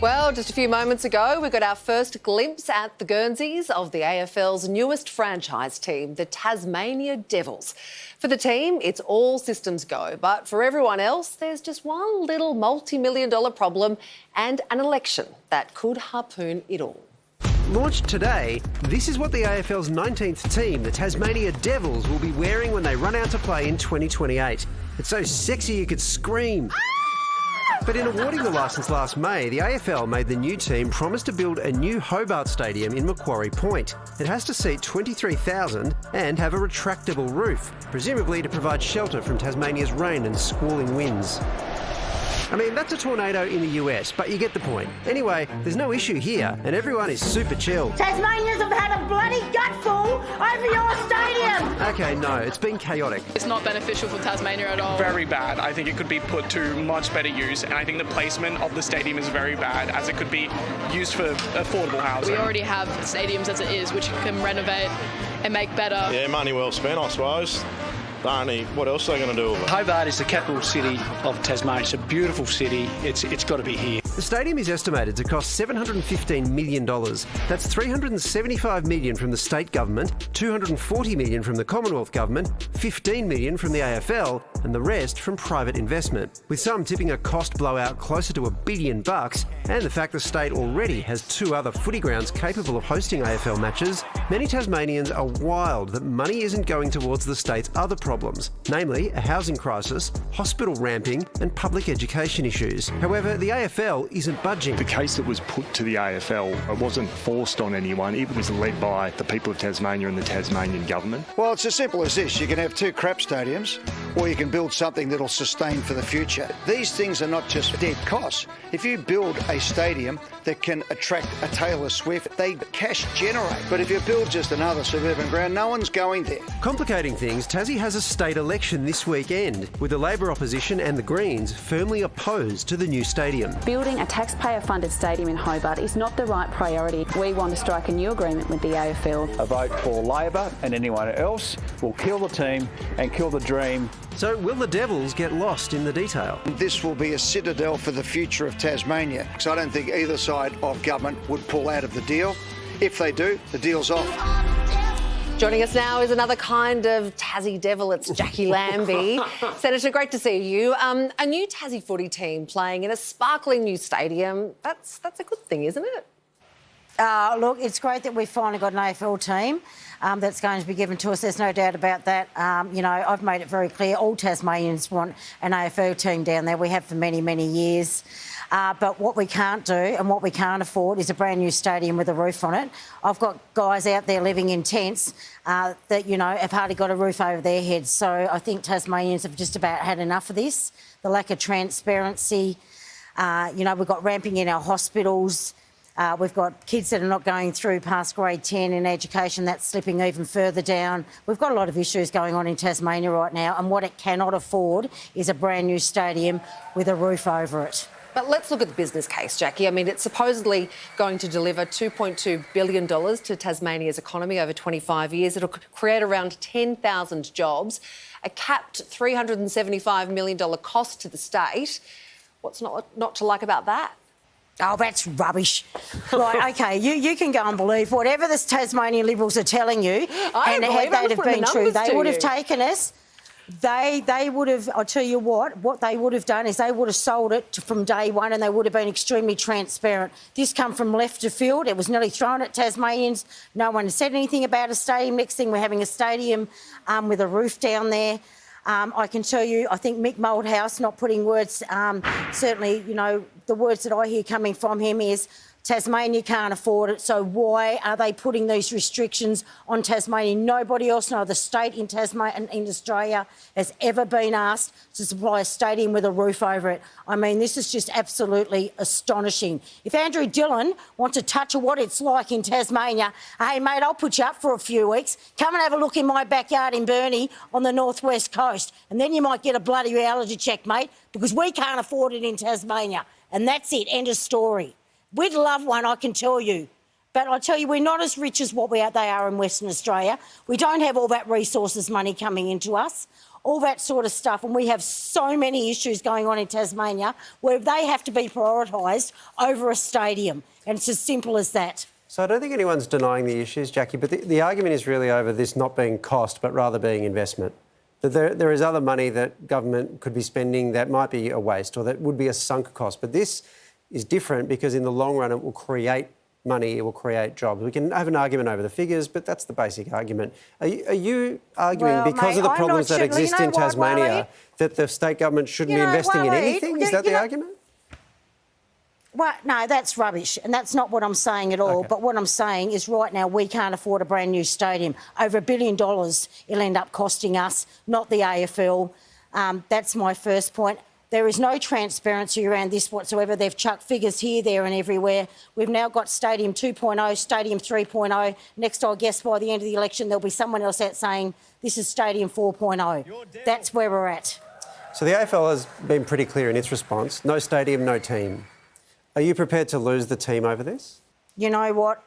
Well, just a few moments ago, we got our first glimpse at the Guernseys of the AFL's newest franchise team, the Tasmania Devils. For the team, it's all systems go, but for everyone else, there's just one little multi-million-dollar problem and an election that could harpoon it all. Launched today, this is what the AFL's 19th team, the Tasmania Devils, will be wearing when they run out to play in 2028. It's so sexy you could scream. But in awarding the licence last May, the AFL made the new team promise to build a new Hobart Stadium in Macquarie Point. It has to seat 23,000 and have a retractable roof, presumably to provide shelter from Tasmania's rain and squalling winds. I mean, that's a tornado in the US, but you get the point. Anyway, there's no issue here, and everyone is super chill. Tasmanians have had a bloody gutful over your stadium! Okay, no, it's been chaotic. It's not beneficial for Tasmania at all. Very bad. I think it could be put to much better use, and I think the placement of the stadium is very bad, as it could be used for affordable housing. We already have stadiums as it is, which you can renovate and make better. Yeah, money well spent, I suppose. Barney, what else are they going to do with it? Hobart is the capital city of Tasmania. It's a beautiful city. It's got to be here. The stadium is estimated to cost $715 million. That's $375 million from the state government, $240 million from the Commonwealth government, $15 million from the AFL, and the rest from private investment. With some tipping a cost blowout closer to $1 billion, and the fact the state already has 2 other footy grounds capable of hosting AFL matches, many Tasmanians are wild that money isn't going towards the state's other problems, namely a housing crisis, hospital ramping, and public education issues. However, the AFL isn't budging. The case that was put to the AFL, it wasn't forced on anyone. It was led by the people of Tasmania and the Tasmanian government. Well, it's as simple as this. You can have 2 crap stadiums, or you can build something that'll sustain for the future. These things are not just dead costs. If you build a stadium that can attract a Taylor Swift, they cash generate. But if you build just another suburban ground, no one's going there. Complicating things, Tassie has a state election this weekend, with the Labor opposition and the Greens firmly opposed to the new stadium. Building a taxpayer-funded stadium in Hobart is not the right priority. We want to strike a new agreement with the AFL. A vote for Labor and anyone else will kill the team and kill the dream. So will the Devils get lost in the detail? This will be a citadel for the future of Tasmania, because I don't think either side of government would pull out of the deal. If they do, the deal's off. Joining us now is another kind of Tassie Devil. It's Jacqui Lambie. Senator, great to see you. A new Tassie footy team playing in a sparkling new stadium. That's a good thing, isn't it? Look, it's great that we've finally got an AFL team that's going to be given to us. There's no doubt about that. You know, I've made it very clear all Tasmanians want an AFL team down there. We have for many, many years. But what we can't do and what we can't afford is a brand new stadium with a roof on it. I've got guys out there living in tents that, you know, have hardly got a roof over their heads. So I think Tasmanians have just about had enough of this. The lack of transparency. You know, we've got ramping in our hospitals. We've got kids that are not going through past grade 10 in education. That's slipping even further down. We've got a lot of issues going on in Tasmania right now, and what it cannot afford is a brand new stadium with a roof over it. But let's look at the business case, Jacqui. I mean, it's supposedly going to deliver $2.2 billion to Tasmania's economy over 25 years. It'll create around 10,000 jobs, a capped $375 million cost to the state. What's not to like about that? Oh, that's rubbish. Right, OK, you can go and believe whatever the Tasmanian Liberals are telling you, and had that have been true, they would have taken us. They would have, I'll tell you what they would have done is they would have sold it from day one, and they would have been extremely transparent. This come from left of field. It was nearly thrown at Tasmanians. No one said anything about a stadium. Next thing, we're having a stadium with a roof down there. I can tell you, I think Mick Moldhouse, not putting words, certainly, you know, the words that I hear coming from him is Tasmania can't afford it, so why are they putting these restrictions on Tasmania? Nobody else, no other state in Tasmania and in Australia has ever been asked to supply a stadium with a roof over it. I mean, this is just absolutely astonishing. If Andrew Dillon wants a touch of what it's like in Tasmania, hey, mate, I'll put you up for a few weeks. Come and have a look in my backyard in Burnie on the northwest coast, and then you might get a bloody reality check, mate, because we can't afford it in Tasmania. And that's it, end of story. We'd love one, I can tell you. But I tell you, we're not as rich as what they are in Western Australia. We don't have all that resources money coming into us. all that sort of stuff. And we have so many issues going on in Tasmania where they have to be prioritised over a stadium. And it's as simple as that. So I don't think anyone's denying the issues, Jacqui, but the argument is really over this not being cost, but rather being investment. That there is other money that government could be spending that might be a waste or that would be a sunk cost. But this is different because in the long run it will create money, it will create jobs. We can have an argument over the figures, but that's the basic argument. Are you arguing because of the problems that exist in Tasmania that the state government shouldn't be investing in anything? Is that the argument? Well, no, that's rubbish, and that's not what I'm saying at all. Okay. But what I'm saying is right now we can't afford a brand new stadium. Over $1 billion it'll end up costing us, not the AFL. That's my first point. There is no transparency around this whatsoever. They've chucked figures here, there and everywhere. We've now got Stadium 2.0, Stadium 3.0. Next, I guess, by the end of the election, there'll be someone else out saying this is Stadium 4.0. That's where we're at. So the AFL has been pretty clear in its response. No stadium, no team. Are you prepared to lose the team over this? You know what?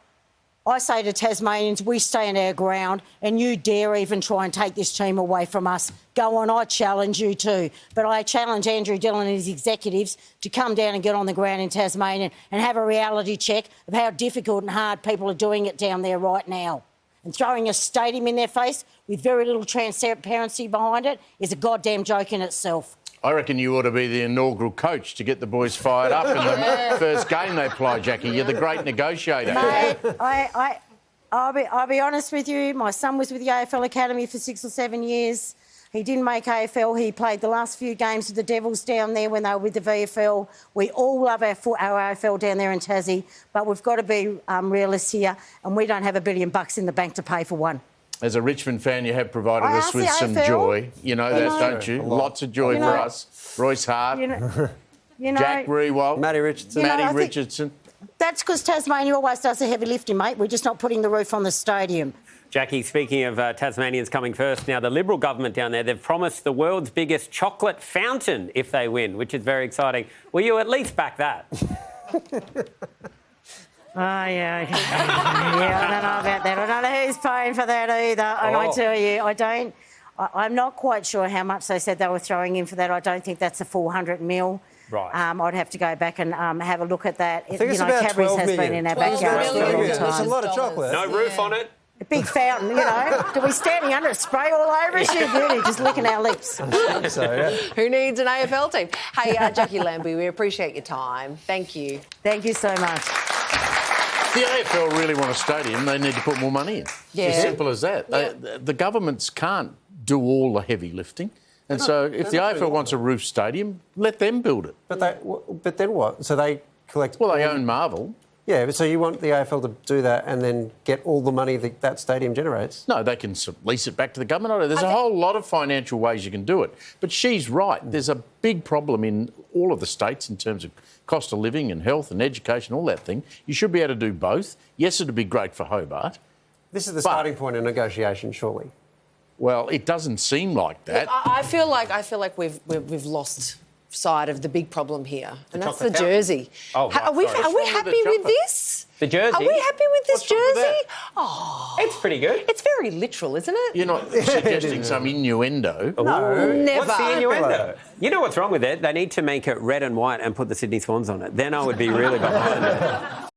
I say to Tasmanians, we stand our ground and you dare even try and take this team away from us. Go on, I challenge you too. But I challenge Andrew Dillon and his executives to come down and get on the ground in Tasmania and have a reality check of how difficult and hard people are doing it down there right now. And throwing a stadium in their face with very little transparency behind it is a goddamn joke in itself. I reckon you ought to be the inaugural coach to get the boys fired up in the first game they play, Jacqui. You're the great negotiator. Mate, I'll be honest with you. My son was with the AFL Academy for 6 or 7 years. He didn't make AFL. He played the last few games with the Devils down there when they were with the VFL. We all love our AFL down there in Tassie, but we've got to be realists here, and we don't have $1 billion in the bank to pay for one. As a Richmond fan, you have provided us with some joy. You know that, don't you? Lots of joy for us. Royce Hart, Jack Rewalt, Matty Richardson. Matty Richardson. That's because Tasmania always does the heavy lifting, mate. We're just not putting the roof on the stadium. Jacqui, speaking of Tasmanians coming first, now the Liberal government down there, they've promised the world's biggest chocolate fountain if they win, which is very exciting. Will you at least back that? Oh, yeah. Yeah, I don't know about that. I don't know who's paying for that either. And I tell you, I'm not quite sure how much they said they were throwing in for that. I don't think that's a full 100 mil. Right. I'd have to go back and have a look at that. I think it's about 12 has million. been in our backyard for a long time. That's a lot of chocolate. No roof on it. A big fountain, you know. Do we standing under it, spray all over us? You're beauty, just licking our lips. So, yeah. Who needs an AFL team? Hey, Jacqui Lambie, we appreciate your time. Thank you. Thank you so much. The AFL really want a stadium, they need to put more money in. Yeah. As simple as that. Yeah. The governments can't do all the heavy lifting. And so if the AFL wants a roof stadium, let them build it. But then what? So they collect... Well, they own Marvel. Yeah, but so you want the AFL to do that and then get all the money that stadium generates? No, they can lease it back to the government. There's a whole lot of financial ways you can do it. But she's right. There's a big problem in all of the states in terms of cost of living and health and education, all that thing. You should be able to do both. Yes, it would be great for Hobart. This is the starting point of negotiation, surely. Well, it doesn't seem like that. Look, I feel like we've lost sight of the big problem here, and that's the fountain. jersey. Oh, right, are we with happy the with this? The jersey? Are we happy with this What's wrong with jersey? that? Oh, It's pretty good. it's very literal, isn't it? You're not suggesting some innuendo. No. Never. What's the innuendo? You know what's wrong with it? They need to make it red and white and put the Sydney Swans on it. Then I would be really behind it.